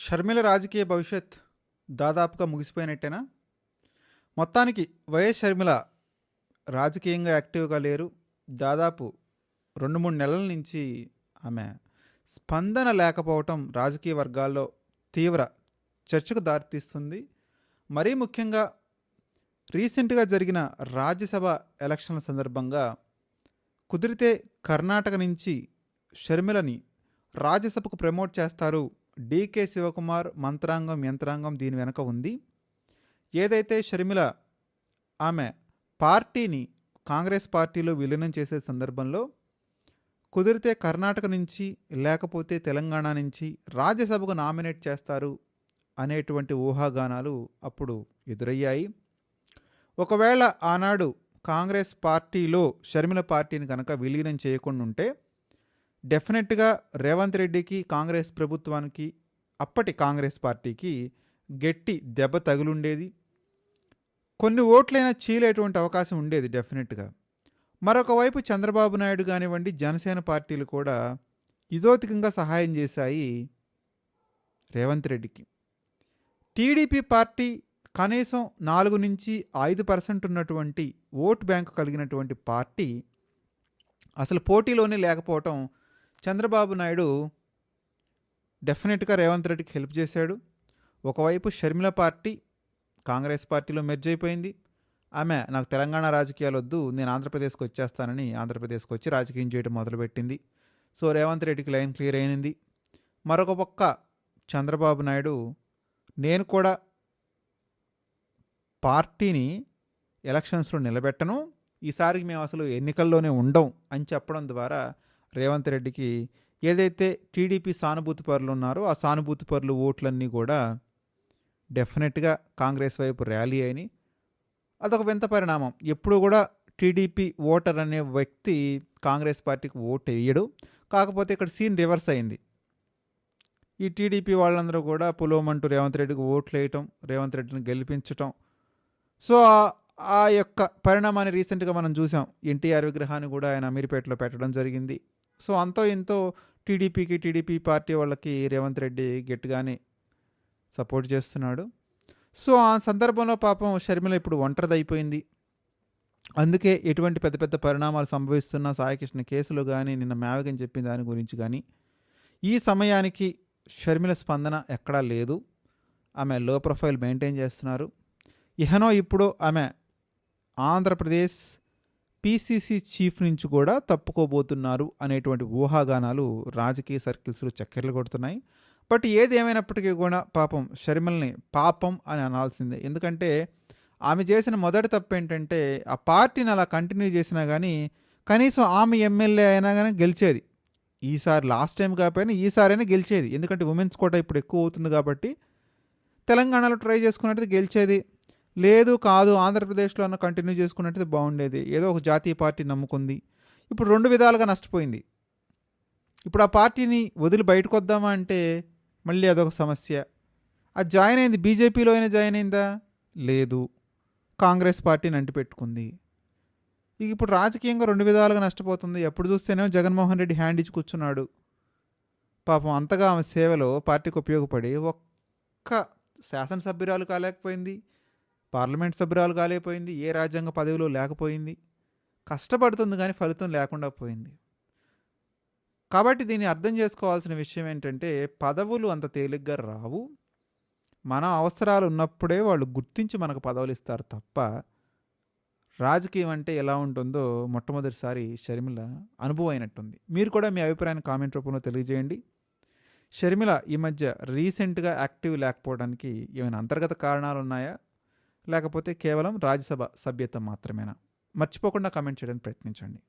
షర్మిల రాజకీయ భవిష్యత్ దాదాపుగా ముగిసిపోయినట్టేనా? మొత్తానికి వైఎస్ షర్మిల రాజకీయంగా యాక్టివ్‌గా లేరు. దాదాపు 2, 3 నెలల నుంచి ఆమె స్పందన లేకపోవటం రాజకీయ వర్గాల్లో తీవ్ర చర్చకు దారితీస్తుంది. మరీ ముఖ్యంగా రీసెంట్‌గా జరిగిన రాజ్యసభ ఎలక్షన్ల సందర్భంగా కుదిరితే కర్ణాటక నుంచి షర్మిలని రాజ్యసభకు ప్రమోట్ చేస్తారు. డీకే శివకుమార్ మంత్రాంగం, యంత్రాంగం దీని వెనక ఉంది. ఏదైతే షర్మిల ఆమె పార్టీని కాంగ్రెస్ పార్టీలో విలీనం చేసే సందర్భంలో కుదిరితే కర్ణాటక నుంచి లేకపోతే తెలంగాణ నుంచి రాజ్యసభకు నామినేట్ చేస్తారు అనేటువంటి ఊహాగానాలు అప్పుడు ఎదురయ్యాయి. ఒకవేళ ఆనాడు కాంగ్రెస్ పార్టీలో షర్మిల పార్టీని కనుక విలీనం చేయకుండా ఉంటే డెఫినెట్గా రేవంత్ రెడ్డికి, కాంగ్రెస్ ప్రభుత్వానికి, అప్పటి కాంగ్రెస్ పార్టీకి గట్టి దెబ్బ తగులుండేది. కొన్ని ఓట్లైనా చీలేటువంటి అవకాశం ఉండేది డెఫినెట్గా. మరొక వైపు చంద్రబాబు నాయుడు కానివ్వండి, జనసేన పార్టీలు కూడా ఇదోతికంగా సహాయం చేశాయి రేవంత్ రెడ్డికి. టీడీపీ పార్టీ కనీసం 4-5% ఉన్నటువంటి ఓటు బ్యాంకు కలిగినటువంటి పార్టీ అసలు పోటీలోనే లేకపోవటం చంద్రబాబు నాయుడు డెఫినెట్గా రేవంత్ రెడ్డికి హెల్ప్ చేశాడు. ఒకవైపు షర్మిల పార్టీ కాంగ్రెస్ పార్టీలో మెర్జ్ అయిపోయింది. ఆమె నాకు తెలంగాణ రాజకీయాలు వద్దు, నేను ఆంధ్రప్రదేశ్కి వచ్చేస్తానని ఆంధ్రప్రదేశ్కి వచ్చి రాజకీయం చేయడం మొదలుపెట్టింది. సో రేవంత్ రెడ్డికి లైన్ క్లియర్ అయినది. మరొక పక్క చంద్రబాబు నాయుడు నేను కూడా పార్టీని ఎలక్షన్స్లో నిలబెట్టను, ఈసారికి మేము అసలు ఎన్నికల్లోనే ఉండం అని చెప్పడం ద్వారా రేవంత్ రెడ్డికి ఏదైతే టీడీపీ సానుభూతి పరులు ఉన్నారో ఆ సానుభూతి పరులు ఓట్లన్నీ కూడా డెఫినెట్గా కాంగ్రెస్ వైపు ర్యాలీ అయినాయి. అదొక వింత పరిణామం. ఎప్పుడు కూడా టీడీపీ ఓటర్ అనే వ్యక్తి కాంగ్రెస్ పార్టీకి ఓటు వేయడు. కాకపోతే ఇక్కడ సీన్ రివర్స్ అయింది. ఈ టీడీపీ వాళ్ళందరూ కూడా పులోమంటూ రేవంత్ రెడ్డికి ఓట్లు వేయటం, రేవంత్ రెడ్డిని గెలిపించటం. సో ఆ యొక్క పరిణామాన్ని రీసెంట్గా మనం చూసాం. ఎన్టీఆర్ విగ్రహాన్ని కూడా ఆయన అమీర్పేటలో పెట్టడం జరిగింది. సో అంతో ఇంతో టీడీపీకి, టీడీపీ పార్టీ వాళ్ళకి రేవంత్ రెడ్డి గట్టిగానే సపోర్ట్ చేస్తున్నాడు. సో ఆ సందర్భంలో పాపం షర్మిల ఇప్పుడు ఒంటరిదైపోయింది. అందుకే ఎటువంటి పెద్ద పెద్ద పరిణామాలు సంభవిస్తున్న సాయికృష్ణ కేసులు కానీ, నిన్న మేవగని చెప్పిన దాని గురించి కానీ ఈ సమయానికి షర్మిల స్పందన ఎక్కడా లేదు. ఆమె లో ప్రొఫైల్ మెయింటైన్ చేస్తున్నారు. ఇహనో ఇప్పుడు ఆమె ఆంధ్రప్రదేశ్ పీసీసీ చీఫ్ నుంచి కూడా తప్పుకోబోతున్నారు అనేటువంటి ఊహాగానాలు రాజకీయ సర్కిల్స్లో చక్కెర్లు కొడుతున్నాయి. బట్ ఏది ఏమైనప్పటికీ కూడా పాపం షర్మిలని పాపం అని అనాల్సిందే. ఎందుకంటే ఆమె చేసిన మొదటి తప్పు ఏంటంటే ఆ పార్టీని అలా కంటిన్యూ చేసినా కానీ కనీసం ఆమె ఎమ్మెల్యే అయినా కానీ గెలిచేది. ఈసారి లాస్ట్ టైం కాకపోయినా ఈసారైనా గెలిచేది. ఎందుకంటే ఉమెన్స్ కోట ఇప్పుడు ఎక్కువ అవుతుంది కాబట్టి తెలంగాణలో ట్రై చేసుకున్నట్టు గెలిచేది. లేదు కాదు ఆంధ్రప్రదేశ్లో అన్న కంటిన్యూ చేసుకున్నట్టు బాగుండేది. ఏదో ఒక జాతీయ పార్టీ నమ్ముకుంది. ఇప్పుడు 2 విధాలుగా నష్టపోయింది. ఇప్పుడు ఆ పార్టీని వదిలి బయటకు వద్దామా అంటే మళ్ళీ అదొక సమస్య. అది జాయిన్ అయింది బీజేపీలో అయినా జాయిన్ అయిందా? లేదు, కాంగ్రెస్ పార్టీని అంటిపెట్టుకుంది. ఇక ఇప్పుడు రాజకీయంగా 2 విధాలుగా నష్టపోతుంది. ఎప్పుడు చూస్తేనేమో జగన్మోహన్ రెడ్డి హ్యాండ్ ఇచ్చి కూర్చున్నాడు. పాపం అంతగా ఆమె సేవలో పార్టీకి ఉపయోగపడి ఒక్క శాసనసభ్యురాలు కాలేకపోయింది, పార్లమెంట్ సభ్యురాలు కాలేకపోయింది, ఏ రాజ్యాంగ పదవిలో లేకపోయింది. కష్టపడుతుంది కానీ ఫలితం లేకుండా పోయింది. కాబట్టి దీన్ని అర్థం చేసుకోవాల్సిన విషయం ఏంటంటే పదవులు అంత తేలిగ్గా రావు. మన అవసరాలు ఉన్నప్పుడే వాళ్ళు గుర్తించి మనకు పదవులు ఇస్తారు తప్ప రాజకీయం అంటే ఎలా ఉంటుందో మొట్టమొదటిసారి షర్మిల అనుభవం అయినట్టుంది. మీరు కూడా మీ అభిప్రాయాన్ని కామెంట్ రూపంలో తెలియజేయండి. షర్మిల ఈ మధ్య రీసెంట్గా యాక్టివ్ లేకపోవడానికి ఏమైనా అంతర్గత కారణాలు ఉన్నాయా, లేకపోతే కేవలం రాజ్యసభ సభ్యత్వం మాత్రమేనా? మర్చిపోకుండా కామెంట్ చేయడానికి ప్రయత్నించండి.